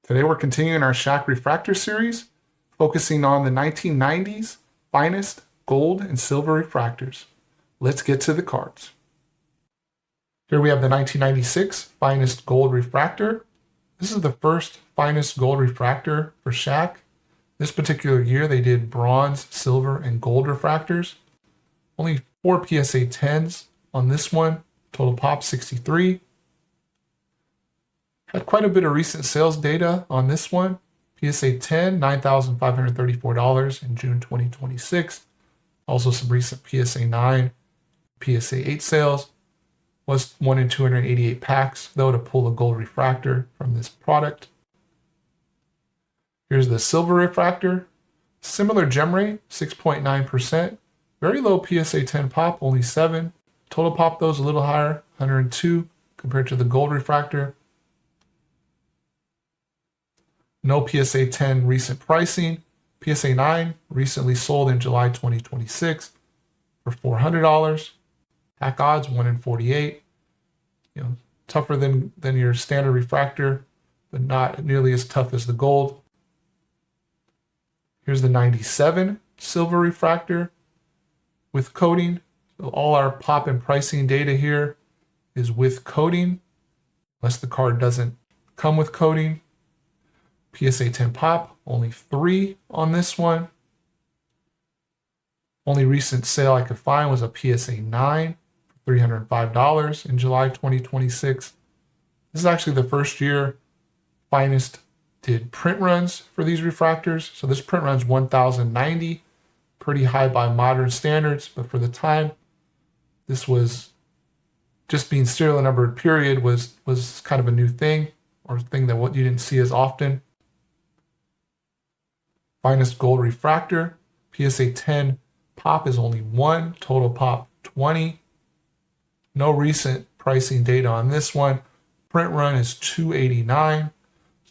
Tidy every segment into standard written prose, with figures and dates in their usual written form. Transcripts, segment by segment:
Today we're continuing our Shaq Refractor series, focusing on the 1990s finest gold and silver refractors. Let's get to the cards. Here we have the 1996 finest gold refractor. This is the first finest gold refractor for Shaq. This particular year they did bronze, silver, and gold refractors. Only 4 PSA 10s on this one, total pop 63. Had quite a bit of recent sales data on this one. PSA 10, $9,534 in June 2026. Also some recent PSA 9, PSA 8 sales. Was 1 in 288 packs, though, to pull a gold refractor from this product. Here's the silver refractor. Similar gem rate, 6.9%. Very low PSA 10 pop, only 7. Total pop, though, is a little higher, 102 compared to the gold refractor. No PSA 10 recent pricing. PSA 9 recently sold in July 2026 for $400. Pack odds 1 in 48. Tougher than your standard refractor, but not nearly as tough as the gold. Here's the 97 silver refractor with coating. So all our pop and pricing data here is with coating, unless the card doesn't come with coating. PSA 10 pop, only 3 on this one. Only recent sale I could find was a PSA 9 for $305 in July 2026. This is actually the first year Finest did print runs for these refractors. So this print run's 1,090, pretty high by modern standards, but for the time, this was just being serial numbered period was kind of a new thing, or a thing that you didn't see as often. Finest gold refractor, PSA 10 pop is only 1, total pop 20. No recent pricing data on this one. Print run is 289,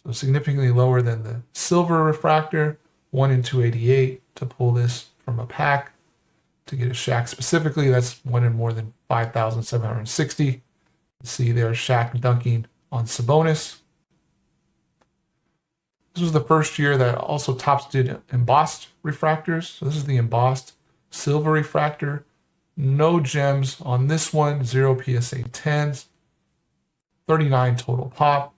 so significantly lower than the silver refractor, 1 in 288 to pull this from a pack. To get a Shaq specifically, that's 1 in more than 5,760. You see there Shaq dunking on Sabonis. This was the first year that also Topps did embossed refractors. So this is the embossed silver refractor. No gems on this one, 0 PSA 10s, 39 total pop.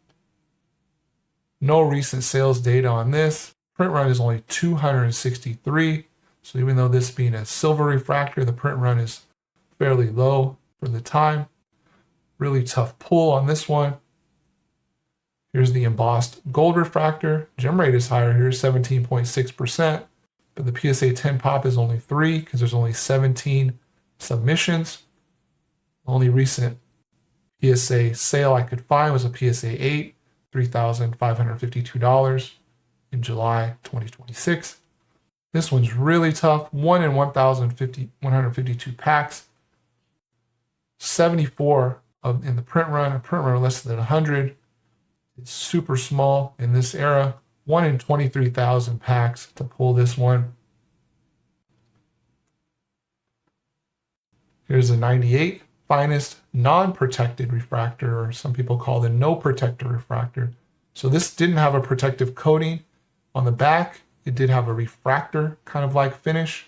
No recent sales data on this. Print run is only 263. So even though this being a silver refractor, the print run is fairly low for the time. Really tough pull on this one. Here's the embossed gold refractor. Gem rate is higher here, 17.6%, but the PSA 10 pop is only 3 because there's only 17 submissions. The only recent PSA sale I could find was a PSA 8, $3,552 in July 2026. This one's really tough. 1 in 152 packs. 74 in the print run. A print run less than 100. It's super small in this era. 1 in 23,000 packs to pull this one. Here's the 98 finest non-protected refractor, or some people call the no protector refractor. So this didn't have a protective coating on the back. It did have a refractor kind of like finish.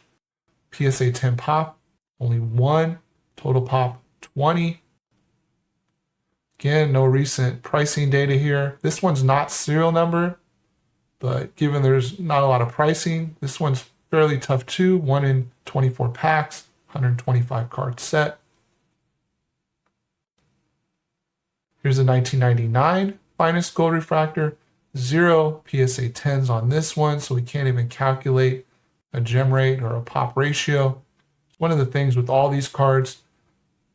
PSA 10 pop, only 1, total pop 20. Again, no recent pricing data here. This one's not serial number, but given there's not a lot of pricing, this one's fairly tough too. 1 in 24 packs, 125 card set. Here's a 1999 finest gold refractor. 0 PSA 10s on this one, so we can't even calculate a gem rate or a pop ratio. One of the things with all these cards,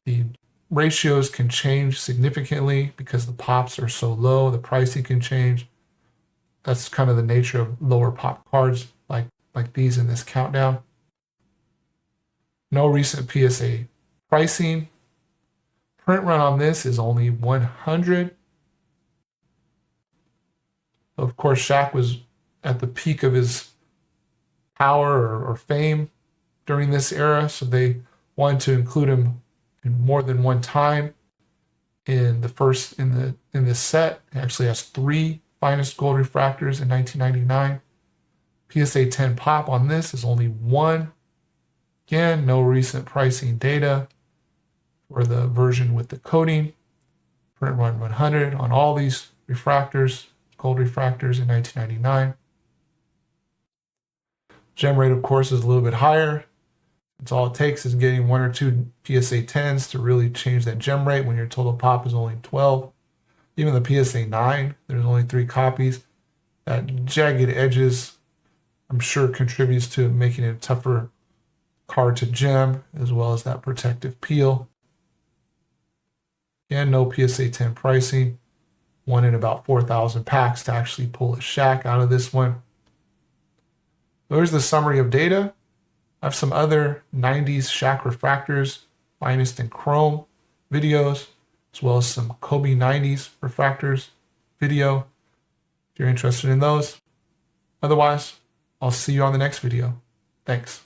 the ratios can change significantly because the pops are so low, the pricing can change. That's kind of the nature of lower pop cards like these in this countdown. No recent PSA pricing. Print run on this is only 100. Of course, Shaq was at the peak of his power or fame during this era, so they wanted to include him in more than one time. In this set, it actually has 3 finest gold refractors in 1999. PSA 10 pop on this is only 1. Again, no recent pricing data for the version with the coating. Print run 100 on all these refractors, gold refractors in 1999. Gem rate, of course, is a little bit higher. It's all it takes is getting 1 or 2 PSA 10s to really change that gem rate when your total pop is only 12. Even the PSA 9, there's only 3 copies. That jagged edges, I'm sure, contributes to making it a tougher card to gem, as well as that protective peel. Again, no PSA 10 pricing. One in about 4,000 packs to actually pull a Shaq out of this one. There's the summary of data. I have some other 90s Shaq refractors, finest in chrome videos, as well as some Kobe 90s refractors video, if you're interested in those. Otherwise, I'll see you on the next video. Thanks.